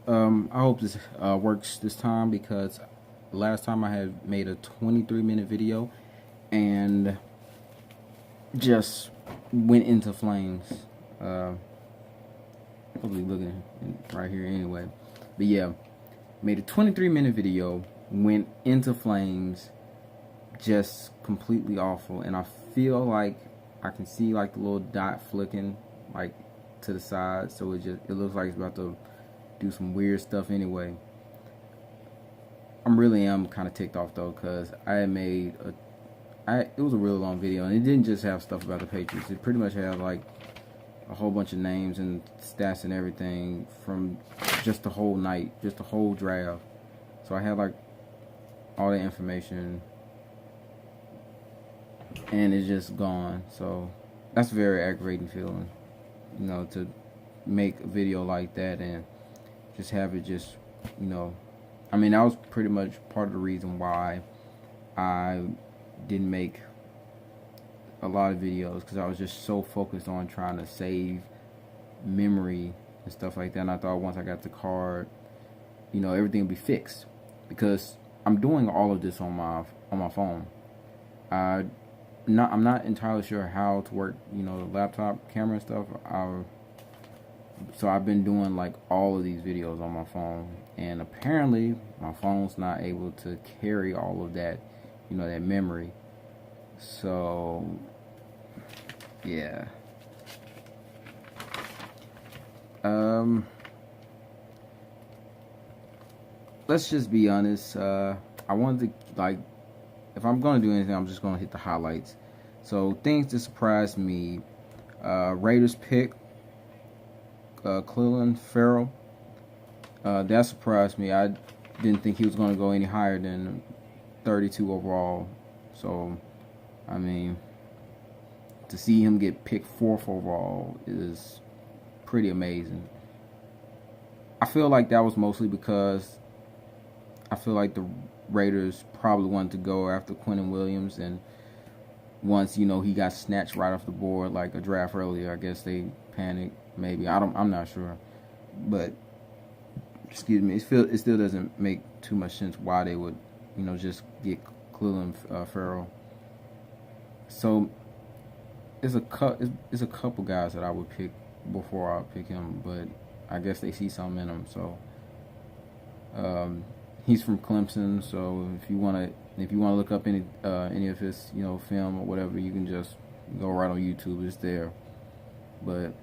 I hope this works this time, because last time I had made a 23-minute video and just went into flames. Probably looking right here anyway. But yeah, made a 23-minute video, went into flames, just completely awful. And I feel like I can see like the little dot flicking like to the side, so it looks like it's about to do some weird stuff anyway. I'm really am kind of ticked off though, because I had made it was a really long video, and it didn't just have stuff about the Patriots. It pretty much had like a whole bunch of names and stats and everything from just the whole night, just the whole draft. So I had like all that information, and it's just gone. So that's a very aggravating feeling, to make a video like that and just have it just, I mean, that was pretty much part of the reason why I didn't make a lot of videos, because I was just so focused on trying to save memory and stuff like that. And I thought once I got the card, everything would be fixed, because I'm doing all of this on my phone. I'm not entirely sure how to work, the laptop camera and stuff. So I've been doing like all of these videos on my phone, and apparently my phone's not able to carry all of that, that memory. So yeah. Let's just be honest. I wanted to, like, if I'm gonna do anything, I'm just gonna hit the highlights. So things that surprised me: Raiders pick Clelin Ferrell. That surprised me. I didn't think he was going to go any higher than 32 overall. So, I mean, to see him get picked 4th overall is pretty amazing. I feel like that was mostly because I feel like the Raiders probably wanted to go after Quinnen Williams, and once he got snatched right off the board like a draft earlier, I guess they panicked. Maybe I'm not sure, but excuse me, it still doesn't make too much sense why they would just get Clelin Ferrell. So it's a couple guys that I would pick before I pick him, but I guess they see something in him. So he's from Clemson, so if you want to look up any of his film or whatever, you can just go right on YouTube. It's there. But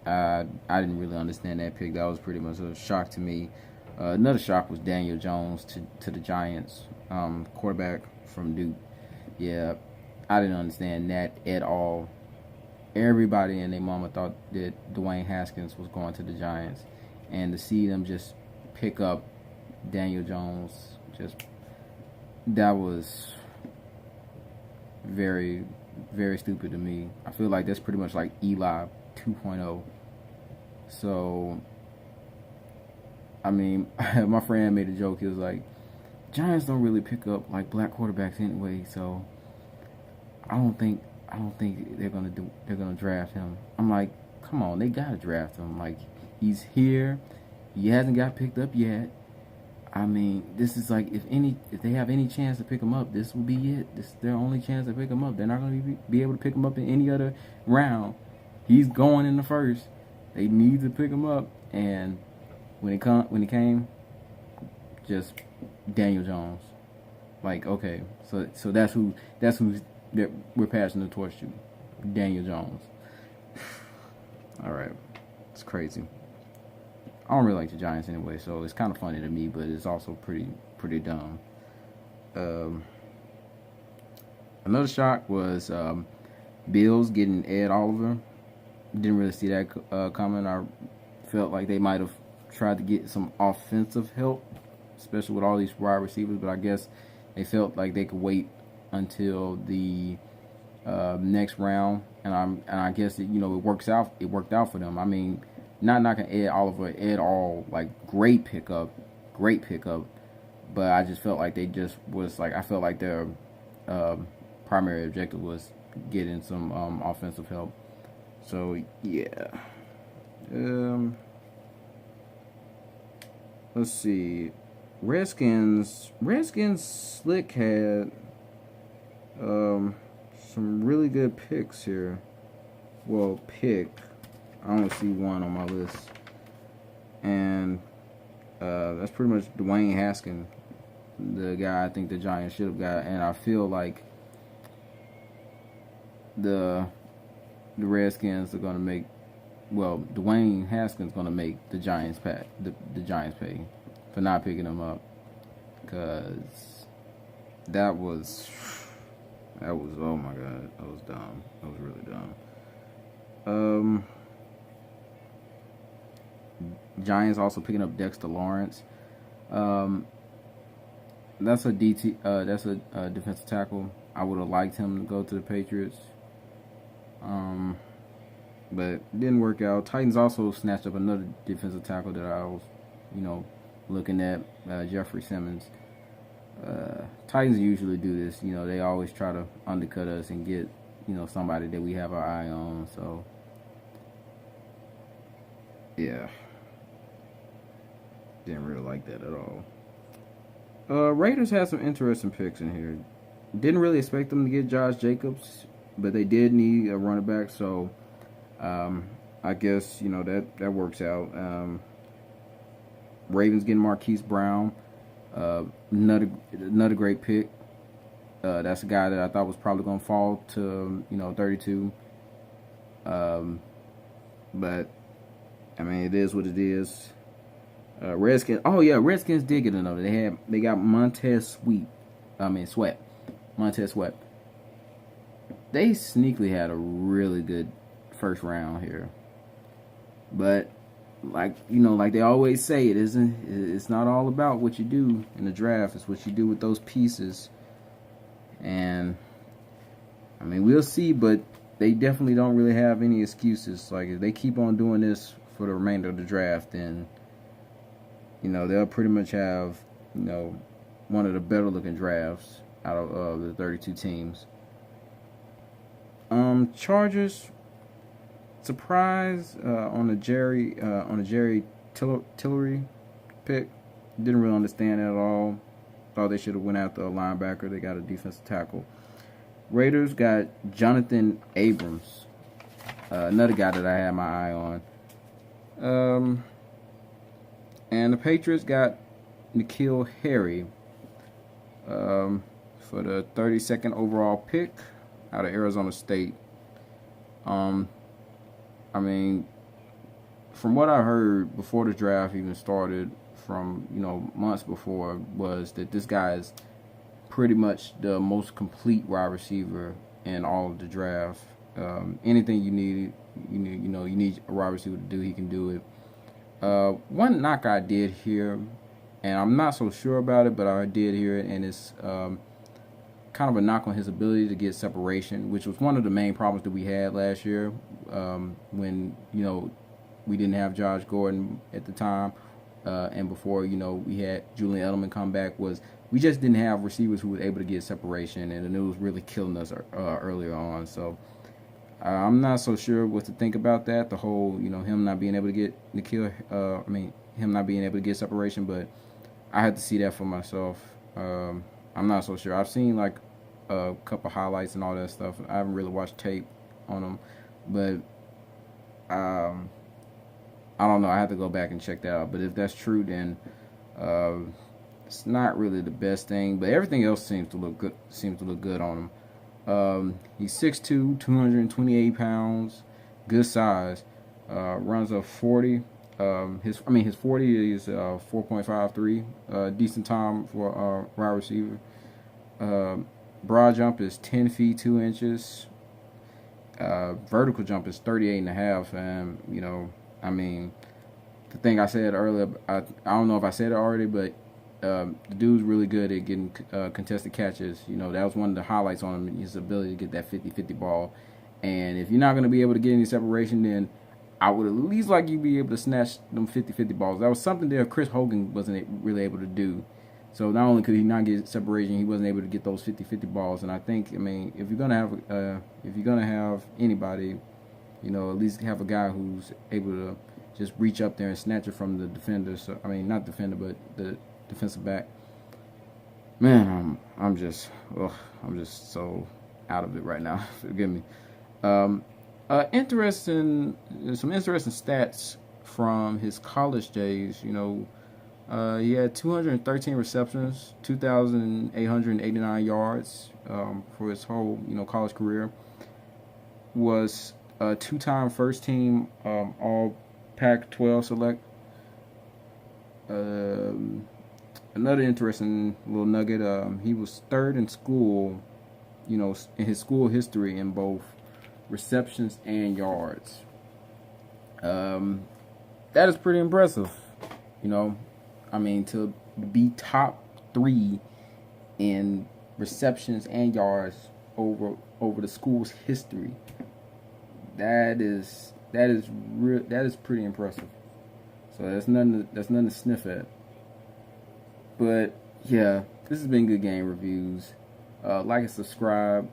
I didn't really understand that pick. That was pretty much a shock to me. Another shock was Daniel Jones to the Giants, quarterback from Duke. Yeah, I didn't understand that at all. Everybody and their mama thought that Dwayne Haskins was going to the Giants, and to see them just pick up Daniel Jones, that was very, very stupid to me. I feel like that's pretty much like Eli 2.0. So, I mean, my friend made a joke. He was like, Giants don't really pick up like black quarterbacks anyway, so I don't think they're gonna draft him. I'm like, come on, they gotta draft him. Like, he's here, he hasn't got picked up yet. I mean, this is like, if they have any chance to pick him up, this will be it. This is their only chance to pick him up. They're not gonna be able to pick him up in any other round. He's going in the first. They need to pick him up, and when he came, just Daniel Jones. Like, okay, so that's who that we're passing the torch to, Daniel Jones. All right, it's crazy. I don't really like the Giants anyway, so it's kind of funny to me, but it's also pretty dumb. Another shock was Bills getting Ed Oliver. Didn't really see that coming. I felt like they might have tried to get some offensive help, especially with all these wide receivers, but I guess they felt like they could wait until the next round, and I guess it worked out for them. I mean, not knocking Ed Oliver at all, like great pickup, but I just felt like they just was like, I felt like their primary objective was getting some offensive help. So yeah, let's see. Redskins Slick had some really good picks here. Well, I only see one on my list, and that's pretty much Dwayne Haskins, the guy I think the Giants should have got, and I feel like the Redskins are gonna make. Well, Dwayne Haskins gonna make the Giants pay for not picking him up, because that was oh my god, that was dumb. That was really dumb. Giants also picking up Dexter Lawrence. That's a defensive tackle. I would have liked him to go to the Patriots. But didn't work out. Titans also snatched up another defensive tackle that I was, looking at, Jeffrey Simmons. Titans usually do this. They always try to undercut us and get, somebody that we have our eye on. So, yeah. Didn't really like that at all. Raiders had some interesting picks in here. Didn't really expect them to get Josh Jacobs, but they did need a running back, so I guess that works out. Ravens getting Marquise Brown, another great pick. That's a guy that I thought was probably going to fall to 32. But I mean, it is what it is. Redskins. Oh yeah, Redskins did get another. They got Montez Sweat. Montez Sweat. They sneakily had a really good first round here, but like they always say, it's not all about what you do in the draft. It's what you do with those pieces. And I mean, we'll see, but they definitely don't really have any excuses. Like, if they keep on doing this for the remainder of the draft, then they'll pretty much have one of the better looking drafts out of the 32 teams. Chargers, surprise on the Jerry Tillery pick. Didn't really understand it at all. Thought they should have went after a linebacker. They got a defensive tackle. Raiders got Jonathan Abrams, another guy that I had my eye on. And the Patriots got N'Keal Harry for the 32nd overall pick out of Arizona State. I mean, from what I heard before the draft even started, from months before, was that this guy is pretty much the most complete wide receiver in all of the draft. Anything you need a wide receiver to do, he can do it. One knock I did hear, and I'm not so sure about it, but I did hear it, and it's kind of a knock on his ability to get separation, which was one of the main problems that we had last year when we didn't have Josh Gordon at the time, and before we had Julian Edelman come back. Was we just didn't have receivers who were able to get separation, and it was really killing us earlier on. So I'm not so sure what to think about that. The whole him not being able to get him not being able to get separation, but I had to see that for myself. I'm not so sure. I've seen like a couple highlights and all that stuff. I haven't really watched tape on them, but I don't know. I have to go back and check that out. But if that's true, then it's not really the best thing. But everything else seems to look good on him. He's 6'2", 228 pounds, good size. Runs a 40. His 40 is 4.53. Decent time for a wide receiver. Broad jump is 10 feet 2 inches. Vertical jump is 38.5. And the thing I said earlier, I don't know if I said it already, but the dude's really good at getting contested catches. That was one of the highlights on him, his ability to get that 50-50 ball. And if you're not going to be able to get any separation, then I would at least like you to be able to snatch them 50-50 balls. That was something that Chris Hogan wasn't really able to do. So not only could he not get separation, he wasn't able to get those 50-50 balls. And I think, if you're gonna have anybody, at least have a guy who's able to just reach up there and snatch it from the defender. So I mean, not defender, but the defensive back. Man, I'm just so out of it right now. Forgive me. Some interesting stats from his college days. You know, he had 213 receptions, 2,889 yards for his whole college career. Was a two-time first team All Pac-12 select. Another interesting little nugget, he was third in school, in his school history in both receptions and yards. That is pretty impressive, I mean, to be top 3 in receptions and yards over the school's history. That is pretty impressive. So that's nothing to sniff at. But yeah, this has been Good Game Reviews. Like and subscribe.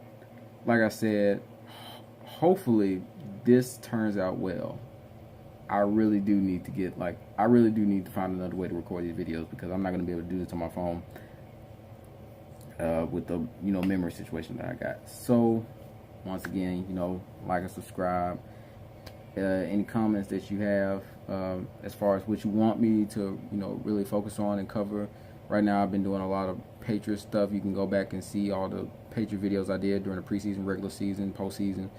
Like I said, hopefully this turns out well. I really do need to find another way to record these videos, because I'm not going to be able to do this on my phone with the memory situation that I got. So once again, like and subscribe. Any comments that you have as far as what you want me to really focus on and cover. Right now I've been doing a lot of Patriot stuff. You can go back and see all the Patriot videos I did during the preseason, regular season, postseason.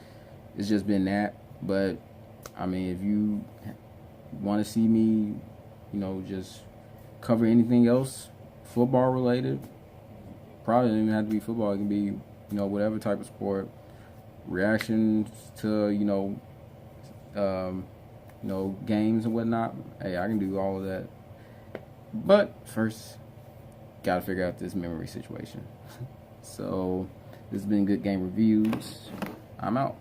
It's just been that. But I mean, if you want to see me just cover anything else football related, probably doesn't even have to be football. It can be whatever type of sport. Reactions to games and whatnot. Hey, I can do all of that. But first, gotta figure out this memory situation. So this has been Good Game Reviews. I'm out.